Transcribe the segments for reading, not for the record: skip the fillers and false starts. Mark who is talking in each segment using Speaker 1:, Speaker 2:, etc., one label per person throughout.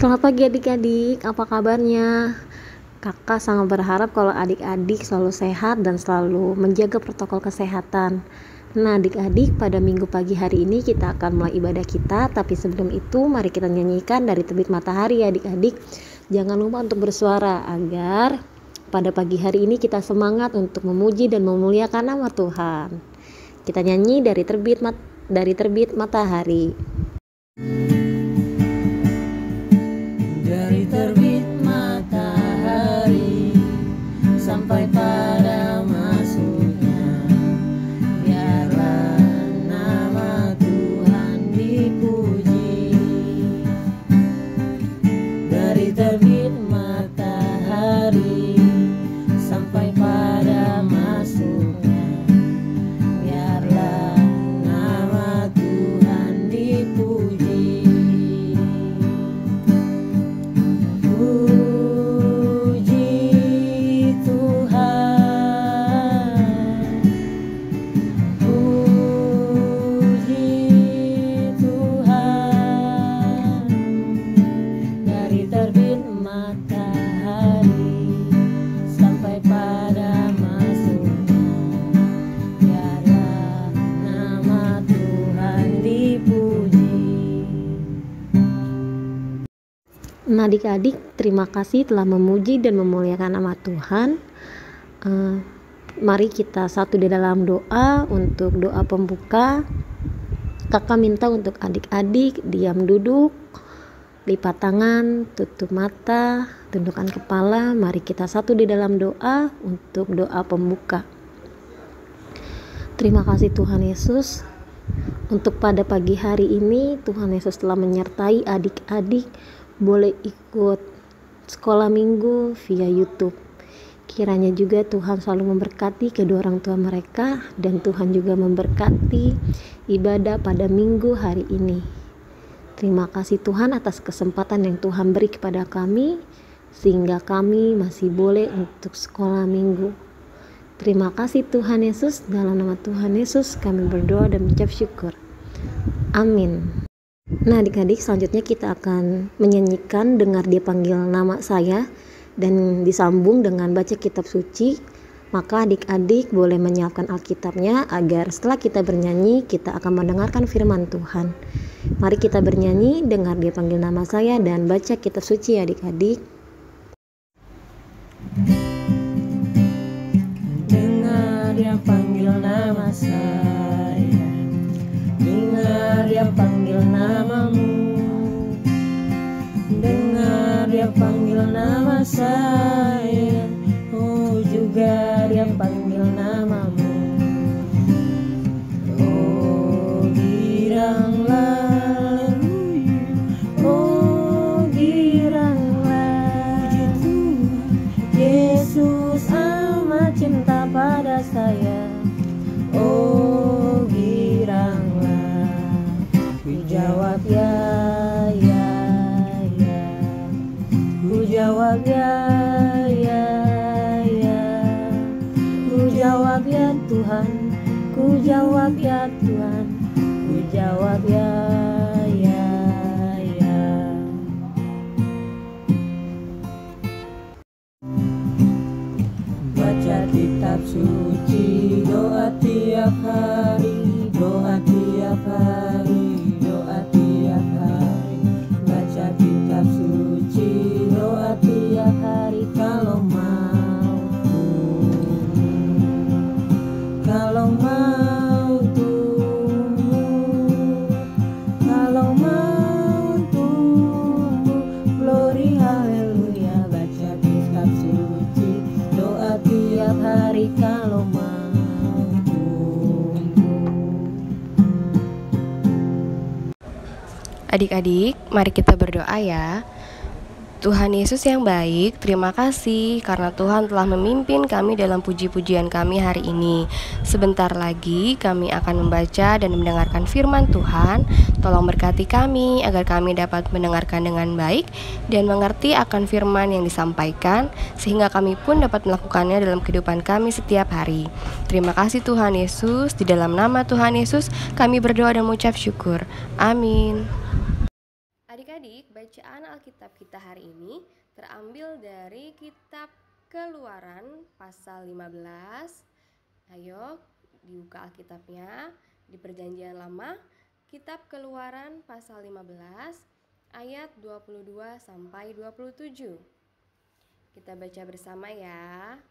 Speaker 1: Selamat pagi adik-adik, apa kabarnya? Kakak sangat berharap kalau adik-adik selalu sehat dan selalu menjaga protokol kesehatan. Nah adik-adik, pada minggu pagi hari ini kita akan mulai ibadah kita. Tapi sebelum itu mari kita nyanyikan Dari Terbit Matahari ya adik-adik. Jangan lupa untuk bersuara agar pada pagi hari ini kita semangat untuk memuji dan memuliakan nama Tuhan. Kita nyanyi Dari Terbit Matahari.
Speaker 2: Dari terbit matahari sampai pada masuknya, biarlah nama Tuhan dipuji. Dari terbit matahari sampai pada masuknya, biarlah nama Tuhan dipuji.
Speaker 1: Nah adik-adik, terima kasih telah memuji dan memuliakan nama Tuhan. Mari kita satu di dalam doa. Untuk doa pembuka, kakak minta untuk adik-adik diam duduk, lipat tangan, tutup mata, tundukkan kepala. Mari kita satu di dalam doa untuk doa pembuka. Terima kasih Tuhan Yesus, untuk pada pagi hari ini Tuhan Yesus telah menyertai adik-adik boleh ikut sekolah minggu via YouTube. Kiranya juga Tuhan selalu memberkati kedua orang tua mereka, dan Tuhan juga memberkati ibadah pada minggu hari ini. Terima kasih Tuhan atas kesempatan yang Tuhan beri kepada kami, sehingga kami masih boleh untuk sekolah minggu. Terima kasih Tuhan Yesus, dalam nama Tuhan Yesus kami berdoa dan mengucap syukur. Amin. Nah adik-adik, selanjutnya kita akan menyanyikan Dengar Dia Panggil Nama Saya, dan disambung dengan baca kitab suci. Maka adik-adik boleh menyiapkan Alkitabnya agar setelah kita bernyanyi kita akan mendengarkan firman Tuhan. Mari kita bernyanyi Dengar Dia Panggil Nama Saya dan baca kitab suci adik-adik.
Speaker 2: Dengar Dia panggil nama saya, dengar Dia panggil namamu, dengar Dia panggil nama saya, oh juga Dia panggil namamu. Oh giranglah, oh giranglah, Yesus amat cinta pada saya. Oh giranglah, ku jawab ya, ya, ya. Ku jawab ya, ya, ya. Ku jawab ya Tuhan, ku jawab ya Tuhan, ku jawab ya, ya, ya. Baca kitab suci, doa tiap hari, doa tiap hari, doa tiap hari. Baca kitab suci, doa tiap hari. Kalau mau tumbuh, kalau mau tumbuh, glory haleluya. Baca kitab suci, doa tiap hari. Kalau mau tumbuh.
Speaker 3: Adik-adik, mari kita berdoa ya. Tuhan Yesus yang baik, terima kasih karena Tuhan telah memimpin kami dalam puji-pujian kami hari ini. Sebentar lagi kami akan membaca dan mendengarkan firman Tuhan. Tolong berkati kami agar kami dapat mendengarkan dengan baik dan mengerti akan firman yang disampaikan, sehingga kami pun dapat melakukannya dalam kehidupan kami setiap hari. Terima kasih Tuhan Yesus, di dalam nama Tuhan Yesus kami berdoa dan mengucap syukur. Amin. Adik-adik, bacaan Alkitab kita hari ini terambil dari kitab Keluaran pasal 15. Ayo dibuka Alkitabnya di Perjanjian Lama, kitab Keluaran pasal 15 ayat 22 sampai 27. Kita baca bersama ya.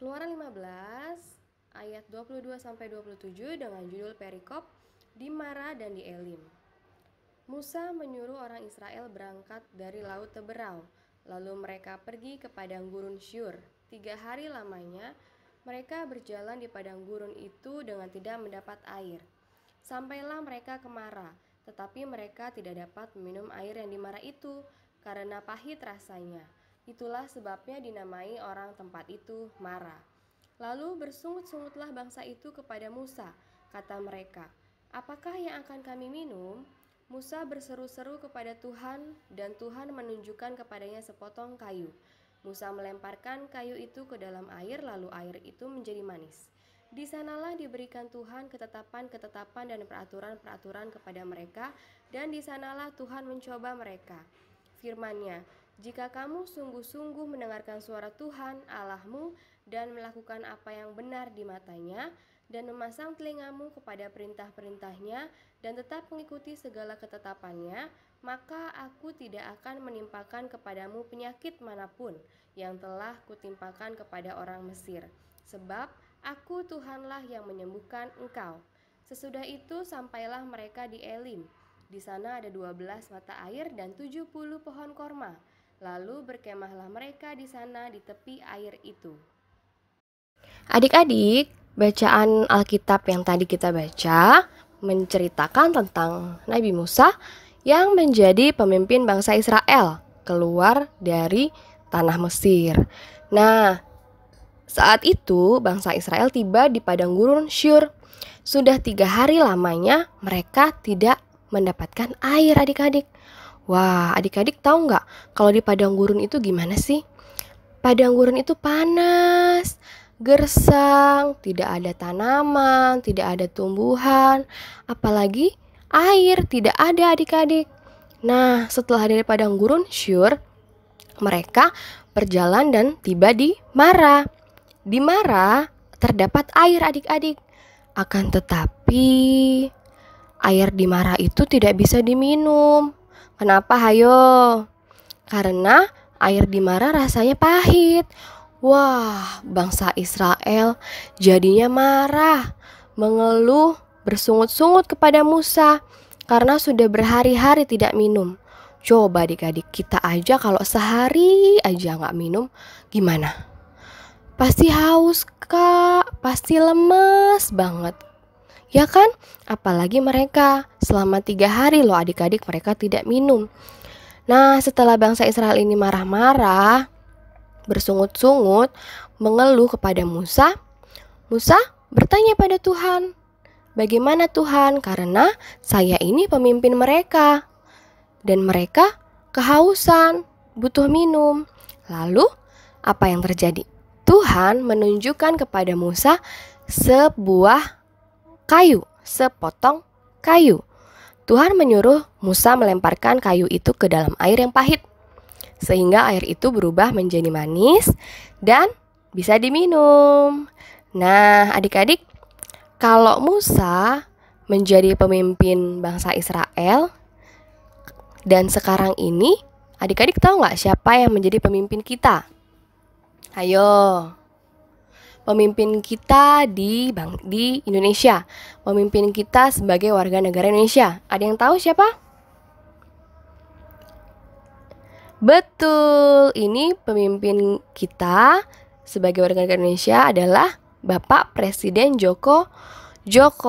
Speaker 3: Keluaran 15 ayat 22 sampai 27 dengan judul perikop di Mara dan di Elim. Musa menyuruh orang Israel berangkat dari laut Teberau, lalu mereka pergi ke padang gurun Syur. 3 hari lamanya mereka berjalan di padang gurun itu dengan tidak mendapat air. Sampailah mereka ke Mara, tetapi mereka tidak dapat meminum air yang di Mara itu karena pahit rasanya. Itulah sebabnya dinamai orang tempat itu Mara. Lalu bersungut-sungutlah bangsa itu kepada Musa. Kata mereka, "Apakah yang akan kami minum?" Musa berseru-seru kepada Tuhan, dan Tuhan menunjukkan kepadanya sepotong kayu. Musa melemparkan kayu itu ke dalam air, lalu air itu menjadi manis. Di sanalah diberikan Tuhan ketetapan-ketetapan dan peraturan-peraturan kepada mereka, dan di sanalah Tuhan mencoba mereka. Firman-Nya, "Jika kamu sungguh-sungguh mendengarkan suara Tuhan Allahmu dan melakukan apa yang benar di matanya, dan memasang telingamu kepada perintah-perintahnya, dan tetap mengikuti segala ketetapannya, maka aku tidak akan menimpakan kepadamu penyakit manapun yang telah kutimpakan kepada orang Mesir. Sebab aku Tuhanlah yang menyembuhkan engkau." Sesudah itu sampailah mereka di Elim. Di sana ada 12 mata air dan 70 pohon korma. Lalu berkemahlah mereka di sana di tepi air itu. Adik-adik, bacaan Alkitab yang tadi kita baca menceritakan tentang Nabi Musa yang menjadi pemimpin bangsa Israel keluar dari tanah Mesir. Nah, saat itu bangsa Israel tiba di padang gurun Syur. Sudah 3 hari lamanya mereka tidak mendapatkan air, adik-adik. Wah, adik-adik tahu nggak kalau di padang gurun itu gimana sih? Padang gurun itu panas, gersang, tidak ada tanaman, tidak ada tumbuhan, apalagi air tidak ada, adik-adik. Nah, setelah dari padang gurun Syur, mereka berjalan dan tiba di Mara. Di Mara terdapat air, adik-adik. Akan tetapi air di Mara itu tidak bisa diminum. Kenapa, hayo? Karena air di Mara rasanya pahit. Wah, bangsa Israel jadinya marah, mengeluh, bersungut-sungut kepada Musa karena sudah berhari-hari tidak minum. Coba adik-adik, kita aja kalau sehari aja nggak minum, gimana? Pasti haus, Kak, pasti lemes banget. Ya kan? Apalagi mereka selama 3 hari loh adik-adik mereka tidak minum. Nah, setelah bangsa Israel ini marah-marah, bersungut-sungut, mengeluh kepada Musa, Musa bertanya pada Tuhan, "Bagaimana Tuhan? Karena saya ini pemimpin mereka dan mereka kehausan, butuh minum." Lalu apa yang terjadi? Tuhan menunjukkan kepada Musa sebuah kayu, sepotong kayu. Tuhan menyuruh Musa melemparkan kayu itu ke dalam air yang pahit, sehingga air itu berubah menjadi manis dan bisa diminum. Nah, adik-adik, kalau Musa menjadi pemimpin bangsa Israel dan sekarang ini, adik-adik tahu nggak siapa yang menjadi pemimpin kita? Ayo. Pemimpin kita di Indonesia, pemimpin kita sebagai warga negara Indonesia. Ada yang tahu siapa? Betul, ini pemimpin kita sebagai warga negara Indonesia adalah Bapak Presiden Joko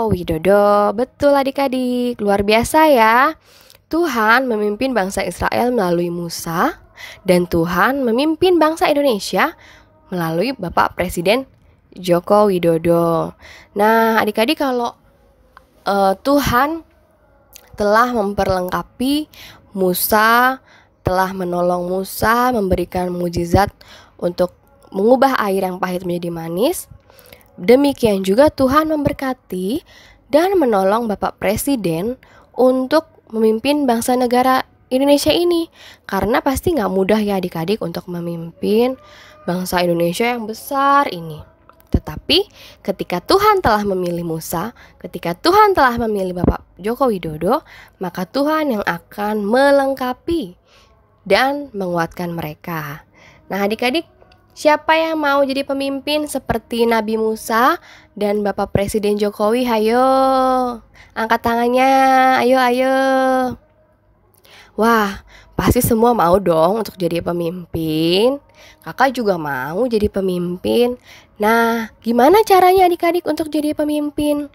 Speaker 3: Widodo. Betul adik-adik, luar biasa ya. Tuhan memimpin bangsa Israel melalui Musa, dan Tuhan memimpin bangsa Indonesia melalui Bapak Presiden Joko Widodo. Nah, adik-adik, kalau Tuhan telah memperlengkapi Musa, telah menolong Musa, memberikan mukjizat untuk mengubah air yang pahit menjadi manis, demikian juga Tuhan memberkati dan menolong Bapak Presiden untuk memimpin bangsa negara Indonesia ini. Karena pasti gak mudah ya adik-adik untuk memimpin bangsa Indonesia yang besar ini. Tetapi ketika Tuhan telah memilih Musa, ketika Tuhan telah memilih Bapak Joko Widodo, maka Tuhan yang akan melengkapi dan menguatkan mereka. Nah adik-adik, siapa yang mau jadi pemimpin seperti Nabi Musa dan Bapak Presiden Jokowi? Hayo, angkat tangannya, ayo. Wah, pasti semua mau dong untuk jadi pemimpin. Kakak juga mau jadi pemimpin. Nah, gimana caranya adik-adik untuk jadi pemimpin?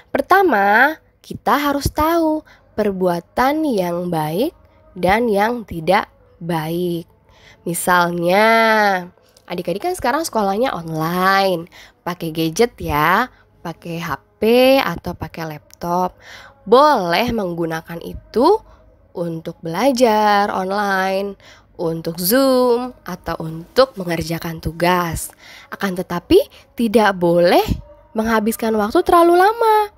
Speaker 3: Pertama, kita harus tahu perbuatan yang baik dan yang tidak baik. Misalnya, adik-adik kan sekarang sekolahnya online, pakai gadget ya, pakai HP atau pakai laptop. Boleh menggunakan itu untuk belajar online, untuk Zoom, atau untuk mengerjakan tugas. Akan tetapi tidak boleh menghabiskan waktu terlalu lama.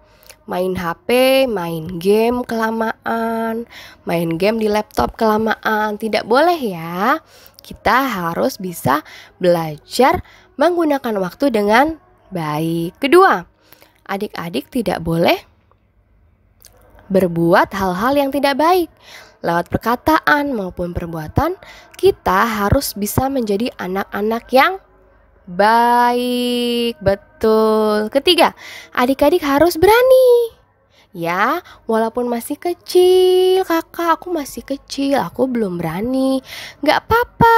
Speaker 3: Main HP, main game kelamaan, main game di laptop kelamaan. Tidak boleh ya. Kita harus bisa belajar menggunakan waktu dengan baik. Kedua, adik-adik tidak boleh berbuat hal-hal yang tidak baik. Lewat perkataan maupun perbuatan, kita harus bisa menjadi anak-anak yang baik. Betul. Ketiga, adik-adik harus berani. Ya, walaupun masih kecil, kakak aku masih kecil, aku belum berani. Gak apa-apa,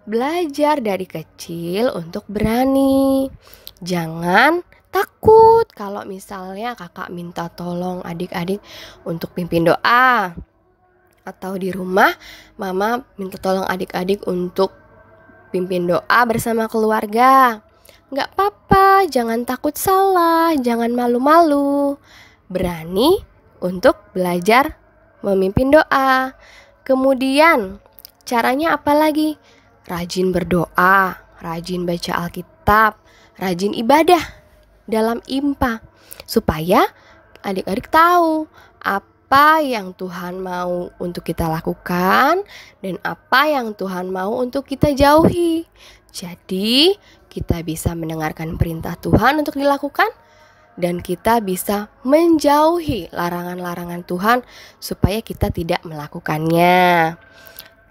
Speaker 3: belajar dari kecil untuk berani. Jangan takut kalau misalnya kakak minta tolong adik-adik untuk pimpin doa. Atau di rumah mama minta tolong adik-adik untuk pimpin doa bersama keluarga. Gak apa-apa, jangan takut salah, jangan malu-malu. Berani untuk belajar memimpin doa. Kemudian caranya apa lagi? Rajin berdoa, rajin baca Alkitab, rajin ibadah dalam IMPA, supaya adik-adik tahu apa yang Tuhan mau untuk kita lakukan dan apa yang Tuhan mau untuk kita jauhi. Jadi kita bisa mendengarkan perintah Tuhan untuk dilakukan, dan kita bisa menjauhi larangan-larangan Tuhan supaya kita tidak melakukannya.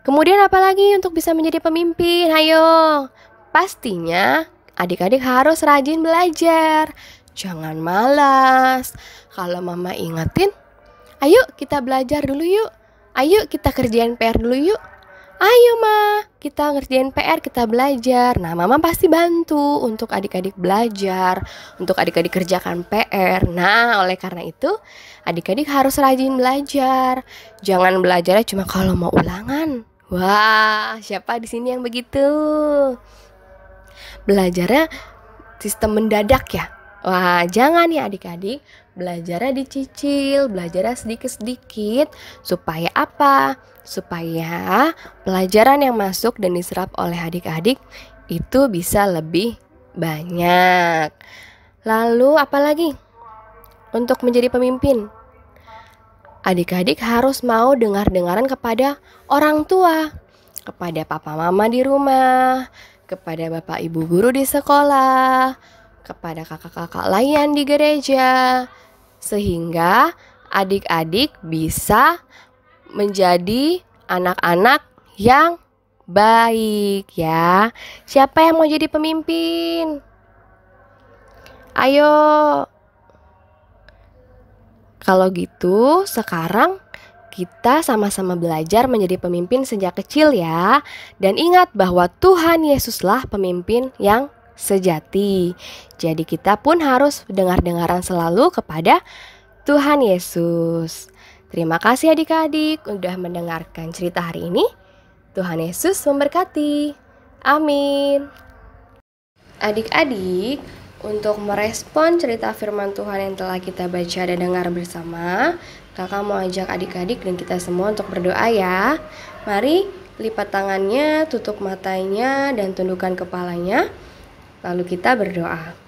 Speaker 3: Kemudian apa lagi untuk bisa menjadi pemimpin? Ayo, pastinya adik-adik harus rajin belajar. Jangan malas. Kalau mama ingetin, ayo kita belajar dulu yuk. Ayo kita kerjain PR dulu yuk. Ayo ma, kita ngerjain PR, kita belajar. Nah mama pasti bantu untuk adik-adik belajar, untuk adik-adik kerjakan PR. Nah oleh karena itu adik-adik harus rajin belajar. Jangan belajarnya cuma kalau mau ulangan. Wah, siapa di sini yang begitu? Belajarnya sistem mendadak ya. Wah, jangan ya adik-adik. Belajarnya dicicil, belajarnya sedikit-sedikit. Supaya apa? Supaya pelajaran yang masuk dan diserap oleh adik-adik itu bisa lebih banyak. Lalu apa lagi? Untuk menjadi pemimpin, adik-adik harus mau dengar-dengaran kepada orang tua, kepada papa mama di rumah, kepada bapak ibu guru di sekolah, kepada kakak-kakak layan di gereja, sehingga adik-adik bisa menjadi anak-anak yang baik ya. Siapa yang mau jadi pemimpin? Ayo. Kalau gitu sekarang kita sama-sama belajar menjadi pemimpin sejak kecil ya. Dan ingat bahwa Tuhan Yesuslah pemimpin yang sejati. Jadi kita pun harus dengar-dengaran selalu kepada Tuhan Yesus. Terima kasih adik-adik udah mendengarkan cerita hari ini. Tuhan Yesus memberkati. Amin. Adik-adik, untuk merespon cerita firman Tuhan yang telah kita baca dan dengar bersama, kakak mau ajak adik-adik dan kita semua untuk berdoa ya. Mari lipat tangannya, tutup matanya, dan tundukkan kepalanya. Lalu kita berdoa.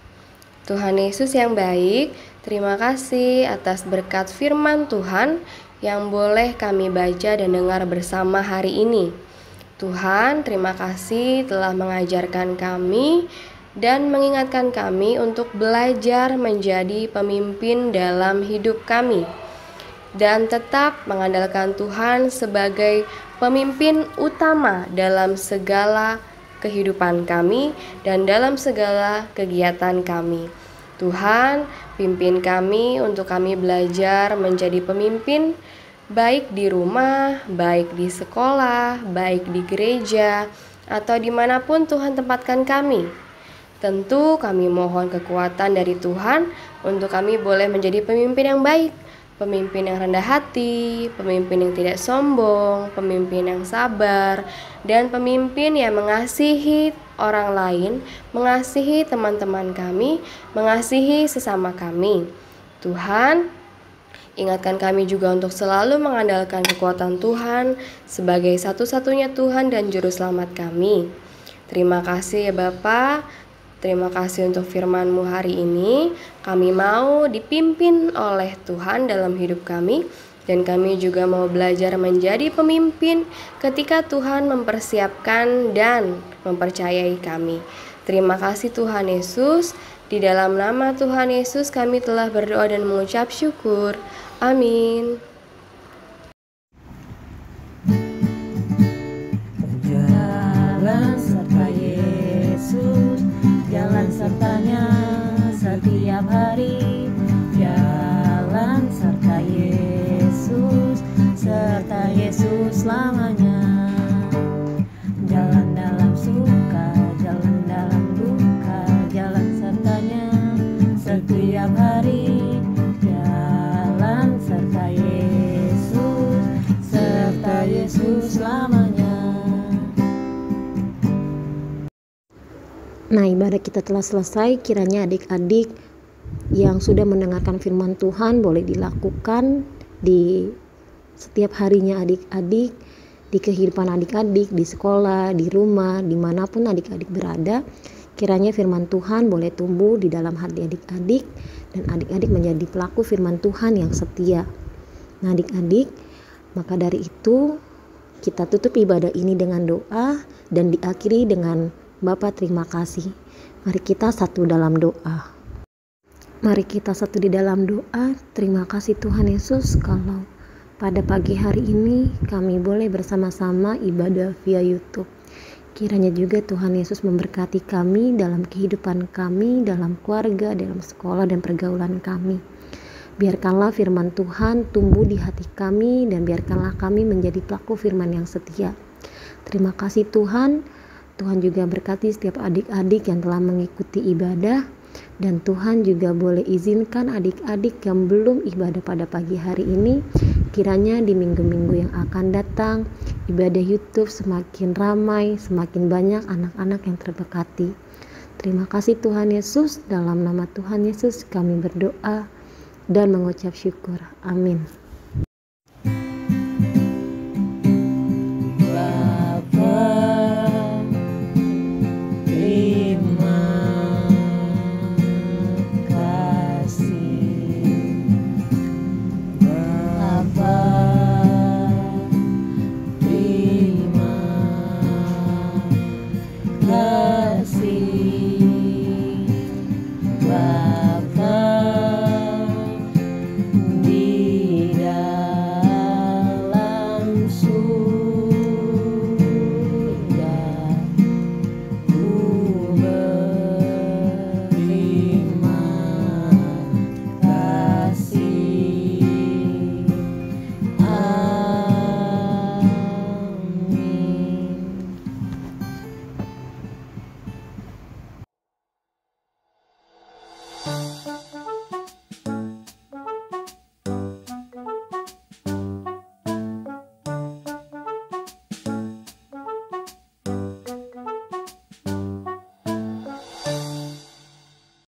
Speaker 3: Tuhan Yesus yang baik, terima kasih atas berkat firman Tuhan yang boleh kami baca dan dengar bersama hari ini. Tuhan, terima kasih telah mengajarkan kami dan mengingatkan kami untuk belajar menjadi pemimpin dalam hidup kami dan tetap mengandalkan Tuhan sebagai pemimpin utama dalam segala kehidupan kami dan dalam segala kegiatan kami. Tuhan, pimpin kami untuk kami belajar menjadi pemimpin baik di rumah, baik di sekolah, baik di gereja, atau dimanapun Tuhan tempatkan kami. Tentu kami mohon kekuatan dari Tuhan untuk kami boleh menjadi pemimpin yang baik, pemimpin yang rendah hati, pemimpin yang tidak sombong, pemimpin yang sabar, dan pemimpin yang mengasihi orang lain, mengasihi teman-teman kami, mengasihi sesama kami. Tuhan, ingatkan kami juga untuk selalu mengandalkan kekuatan Tuhan sebagai satu-satunya Tuhan dan Juru Selamat kami. Terima kasih ya Bapa. Terima kasih untuk firman-Mu hari ini. Kami mau dipimpin oleh Tuhan dalam hidup kami, dan kami juga mau belajar menjadi pemimpin ketika Tuhan mempersiapkan dan mempercayai kami. Terima kasih Tuhan Yesus. Di dalam nama Tuhan Yesus kami telah berdoa dan mengucap syukur. Amin.
Speaker 2: Jalan serta Yesus, jalan sertanya setiap hari. Jalan serta Yesus selamanya. Jalan dalam suka, jalan dalam duka, jalan sertanya setiap hari. Jalan serta Yesus selamanya.
Speaker 1: Nah, ibadah kita telah selesai. Kiranya adik-adik yang sudah mendengarkan firman Tuhan boleh dilakukan di setiap harinya adik-adik, di kehidupan adik-adik, di sekolah, di rumah, dimanapun adik-adik berada. Kiranya firman Tuhan boleh tumbuh di dalam hati adik-adik, dan adik-adik menjadi pelaku firman Tuhan yang setia. Nah adik-adik, maka dari itu kita tutup ibadah ini dengan doa dan diakhiri dengan Bapa terima kasih. Mari kita satu dalam doa. Mari kita satu di dalam doa. Terima kasih Tuhan Yesus kalau pada pagi hari ini kami boleh bersama-sama ibadah via YouTube. Kiranya juga Tuhan Yesus memberkati kami dalam kehidupan kami, dalam keluarga, dalam sekolah dan pergaulan kami. Biarkanlah firman Tuhan tumbuh di hati kami dan biarkanlah kami menjadi pelaku firman yang setia. Terima kasih Tuhan. Tuhan juga berkati setiap adik-adik yang telah mengikuti ibadah, dan Tuhan juga boleh izinkan adik-adik yang belum ibadah pada pagi hari ini, kiranya di minggu-minggu yang akan datang ibadah YouTube semakin ramai, semakin banyak anak-anak yang terberkati. Terima kasih Tuhan Yesus. Dalam nama Tuhan Yesus kami berdoa dan mengucap syukur. Amin.
Speaker 2: Di dalam surga.